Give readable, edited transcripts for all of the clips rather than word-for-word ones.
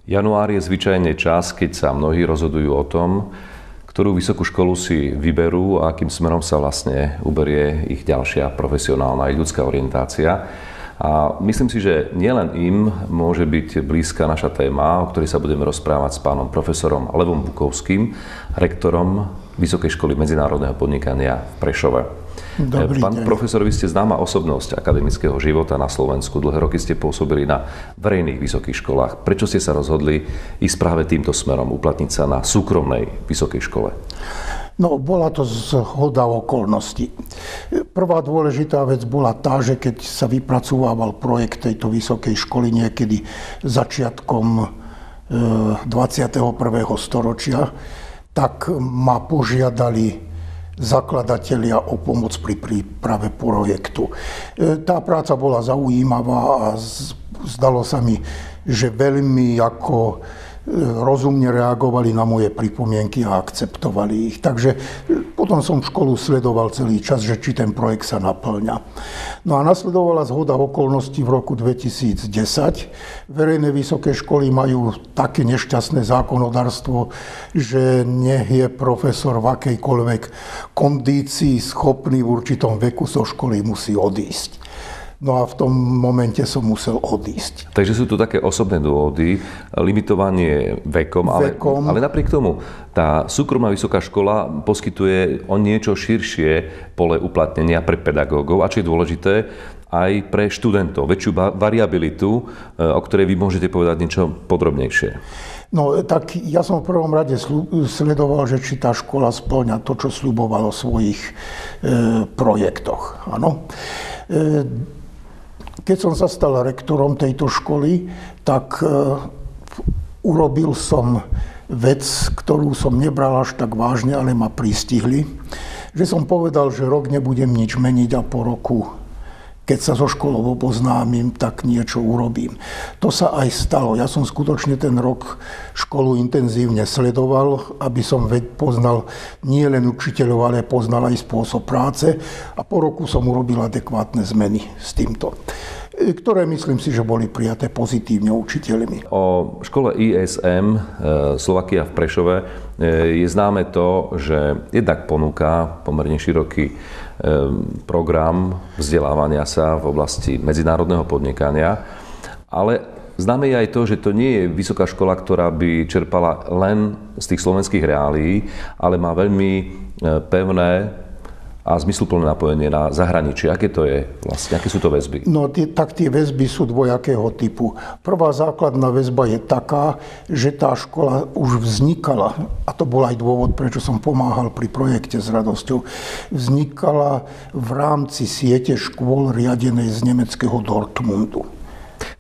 Január je zvyčajne čas, keď sa mnohí rozhodujú o tom, ktorú vysokú školu si vyberú a akým smerom sa vlastne uberie ich ďalšia profesionálna aj ľudská orientácia. A myslím si, že nielen im môže byť blízka naša téma, o ktorej sa budeme rozprávať s pánom profesorom Levom Bukovským, rektorom Vysokej školy medzinárodného podnikania v Prešove. Pán profesor, vy ste známa osobnosť akademického života na Slovensku. Dlhé roky ste pôsobili na verejných vysokých školách. Prečo ste sa rozhodli ísť práve týmto smerom, uplatniť sa na súkromnej vysokej škole? No, bola to zhoda okolností. Prvá dôležitá vec bola tá, že keď sa vypracovával projekt tejto vysokej školy niekedy začiatkom 21. storočia, tak ma požiadali zakladatelia o pomoc pri príprave projektu. Tá práca bola zaujímavá a zdalo sa mi, že veľmi ako rozumne reagovali na moje pripomienky a akceptovali ich. Takže potom som školu sledoval celý čas, že či ten projekt sa naplňa. No a nasledovala zhoda okolností v roku 2010. Verejné vysoké školy majú také nešťastné zákonodárstvo, že nech je profesor v akejkoľvek kondícii schopný v určitom veku zo školy musí odísť. No a v tom momente som musel odísť. Takže sú tu také osobné dôvody, limitovanie vekom. Ale napriek tomu tá súkromná vysoká škola poskytuje o niečo širšie pole uplatnenia pre pedagógov a čo je dôležité, aj pre študentov, väčšiu variabilitu, o ktorej vy môžete povedať niečo podrobnejšie. No tak ja som v prvom rade sledoval, že či tá škola spĺňa to, čo sľubovala o svojich projektoch. Áno. Keď som sa stal rektorom tejto školy, tak urobil som vec, ktorú som nebral až tak vážne, ale ma pristihli. Že som povedal, že rok nebudem nič meniť a po roku, keď sa so školou oboznámim, tak niečo urobím. To sa aj stalo. Ja som skutočne ten rok školu intenzívne sledoval, aby som poznal nie len učiteľov, ale poznal aj spôsob práce. A po roku som urobil adekvátne zmeny s týmto, ktoré myslím si, že boli prijaté pozitívne učiteľmi. O škole ISM Slovakia v Prešove je známe to, že jednak ponúka pomerne široký program vzdelávania sa v oblasti medzinárodného podnikania, ale známe je aj to, že to nie je vysoká škola, ktorá by čerpala len z tých slovenských reálií, ale má veľmi pevné a zmysluplné napojenie na zahraničie. Aké to je vlastne? Aké sú to väzby? No, tak tie väzby sú dvojakého typu. Prvá základná väzba je taká, že tá škola už vznikala, a to bol aj dôvod, prečo som pomáhal pri projekte s radosťou, vznikala v rámci siete škôl riadenej z nemeckého Dortmundu.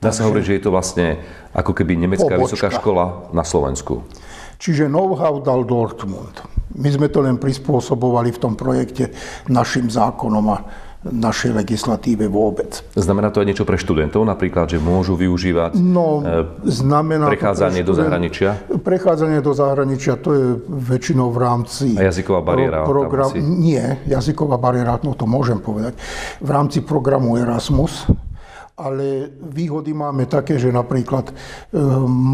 Dá sa hovoriť, že je to vlastne ako keby nemecká vysoká škola na Slovensku. Čiže know-how dal Dortmund. My sme to len prispôsobovali v tom projekte našim zákonom a našej legislatíve vôbec. Znamená to aj niečo pre študentov, napríklad, že môžu využívať prechádzanie do zahraničia? Prechádzanie do zahraničia, to je väčšinou v rámci... A jazyková bariéra? Nie, jazyková bariéra, no to môžem povedať. V rámci programu Erasmus, ale výhody máme také, že napríklad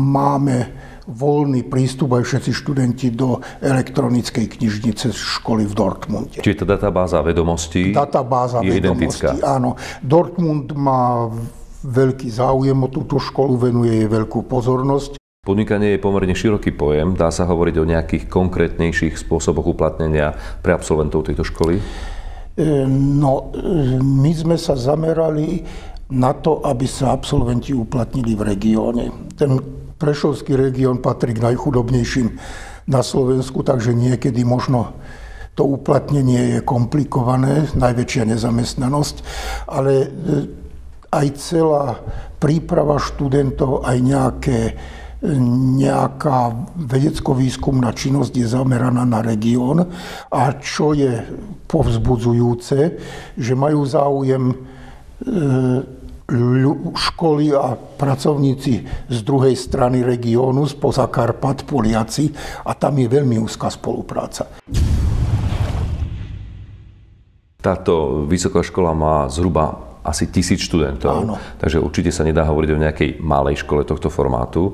máme voľný prístup aj všetci študenti do elektronickej knižnice školy v Dortmunde. Čiže tá databáza vedomostí je identická? Áno. Dortmund má veľký záujem o túto školu, venuje jej veľkú pozornosť. Podnikanie je pomerne široký pojem. Dá sa hovoriť o nejakých konkrétnejších spôsoboch uplatnenia pre absolventov tejto školy? No, my sme sa zamerali na to, aby sa absolventi uplatnili v regióne. Ten Prešovský región patrí k najchudobnejším na Slovensku, takže niekedy možno to uplatnenie je komplikované, najväčšia nezamestnanosť, ale aj celá príprava študentov, aj nejaká vedecko-výskumná činnosť je zameraná na región. A čo je povzbudzujúce, že majú záujem školy a pracovníci z druhej strany regiónu, spoza Karpat, Poliaci, a tam je veľmi úzka spolupráca. Táto vysoká škola má zhruba asi 1000 študentov, áno. Takže určite sa nedá hovoriť o nejakej malej škole tohto formátu.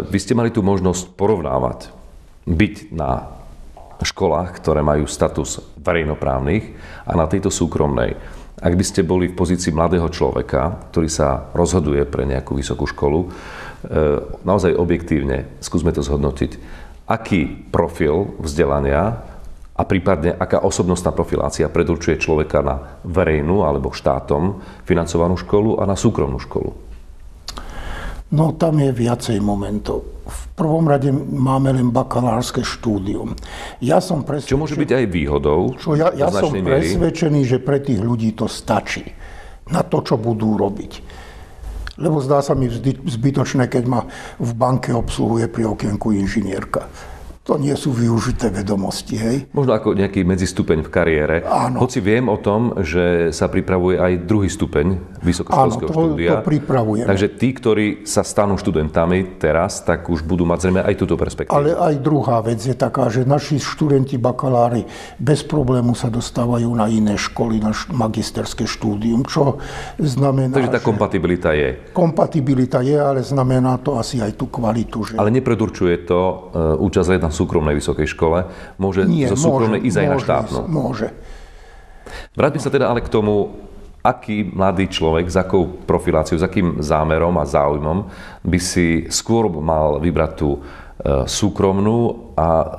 Vy ste mali tú možnosť porovnávať, byť na školách, ktoré majú status verejnoprávnych a na tejto súkromnej. Ak by ste boli v pozícii mladého človeka, ktorý sa rozhoduje pre nejakú vysokú školu, naozaj objektívne skúsme to zhodnotiť, aký profil vzdelania a prípadne aká osobnostná profilácia predurčuje človeka na verejnú alebo štátom financovanú školu a na súkromnú školu? No tam je viacej momentov. V prvom rade máme len bakalárske štúdium. Ja som presvedčený, čo môže byť aj výhodou? Ja som presvedčený, že pre tých ľudí to stačí na to, čo budú robiť. Lebo zdá sa mi zbytočné, keď ma v banke obsluhuje pri okienku inžinierka. To nie sú využité vedomosti, hej? Možno ako nejaký medzistupeň v kariére. Áno. Hoci viem o tom, že sa pripravuje aj druhý stupeň vysokoškolského štúdia. Áno, to pripravujeme. Takže tí, ktorí sa stanú študentami teraz, tak už budú mať zrejme aj túto perspektívu. Ale aj druhá vec je taká, že naši študenti bakalári bez problému sa dostávajú na iné školy, na magisterské štúdium, čo znamená, takže tá kompatibilita je. Kompatibilita je, ale znamená to asi aj tú kvalitu. Že... Ale nepredurčuje to účasť na súkromnej vysokej škole, môže zo súkromnej ísť aj na štátnu. Môže. Vráťme sa teda ale k tomu, aký mladý človek, s akou profiláciou, s akým zámerom a záujmom by si skôr mal vybrať tú súkromnú a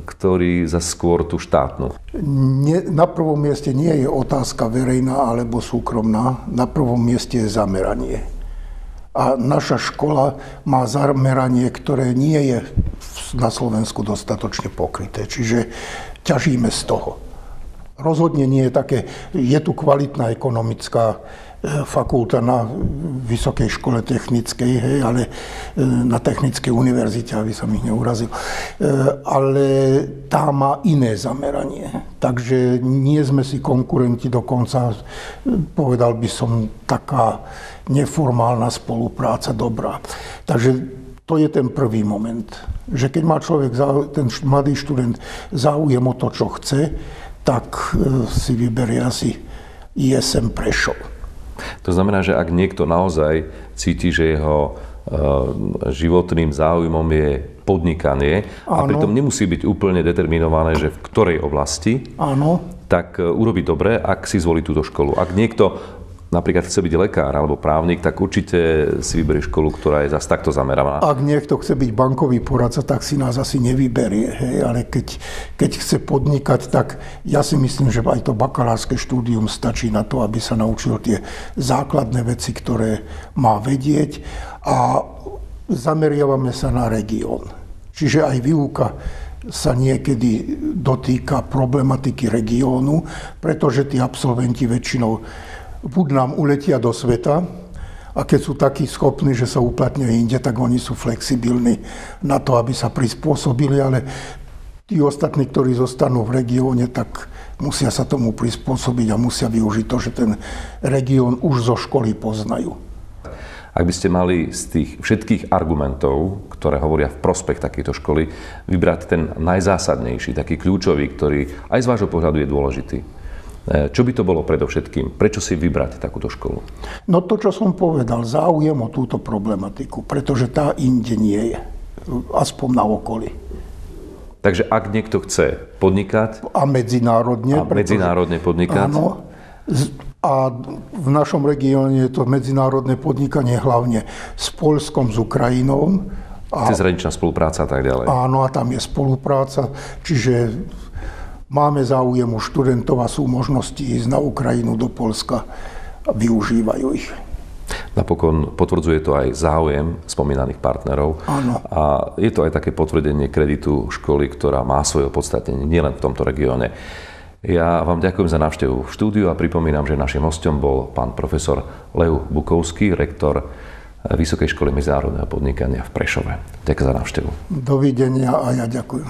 ktorý za skôr tú štátnu. Na prvom mieste nie je otázka verejná alebo súkromná, na prvom mieste je zameranie. A naša škola má zameranie, ktoré nie je na Slovensku dostatočne pokryté. Čiže ťažíme z toho. Rozhodne nie je také, je tu kvalitná ekonomická fakulta na Vysokej škole technickej, hej, ale na Technickej univerzite, aby som ich neurazil. Ale tá má iné zameranie. Takže nie sme si konkurenti, dokonca povedal by som taká neformálna spolupráca dobrá. Takže to je ten prvý moment. Že keď má človek, ten mladý študent záujem o to, čo chce, tak si vyberie asi ISM Prešov. To znamená, že ak niekto naozaj cíti, že jeho životným záujmom je podnikanie, a pritom nemusí byť úplne determinované, že v ktorej oblasti, tak urobí dobre, ak si zvolí túto školu. Ak niekto napríklad chce byť lekár alebo právnik, tak určite si vyberie školu, ktorá je zase takto zameraná. Ak niekto chce byť bankový poradca, tak si nás asi nevyberie. Hej? Ale keď chce podnikať, tak ja si myslím, že aj to bakalárske štúdium stačí na to, aby sa naučil tie základné veci, ktoré má vedieť. A zameriavame sa na región. Čiže aj výuka sa niekedy dotýka problematiky regiónu, pretože tí absolventi väčšinou buď nám uletia do sveta, a keď sú takí schopní, že sa uplatňujú inde, tak oni sú flexibilní na to, aby sa prispôsobili, ale tí ostatní, ktorí zostanú v regióne, tak musia sa tomu prispôsobiť a musia využiť to, že ten región už zo školy poznajú. Ak by ste mali z tých všetkých argumentov, ktoré hovoria v prospech takejto školy, vybrať ten najzásadnejší, taký kľúčový, ktorý aj z vášho pohľadu je dôležitý, čo by to bolo predovšetkým? Prečo si vybrať takúto školu? No to, čo som povedal, záujem o túto problematiku, pretože tá inde nie je, aspoň na okolí. Takže ak niekto chce podnikať a medzinárodne podnikať, áno, a v našom regióne je to medzinárodné podnikanie hlavne s Poľskom, s Ukrajinou. Cezhraničná spolupráca a tak ďalej. Áno, a tam je spolupráca, čiže máme záujem u študentov a sú možnosti ísť na Ukrajinu, do Poľska a využívajú ich. Napokon potvrdzuje to aj záujem spomínaných partnerov. Áno. A je to aj také potvrdenie kreditu školy, ktorá má svoje opodstatnenie nielen v tomto regióne. Ja vám ďakujem za návštevu v štúdiu a pripomínam, že našim hosťom bol pán profesor Lev Bukovský, rektor Vysokej školy medzinárodného podnikania v Prešove. Ďakujem za návštevu. Dovidenia a ja ďakujem.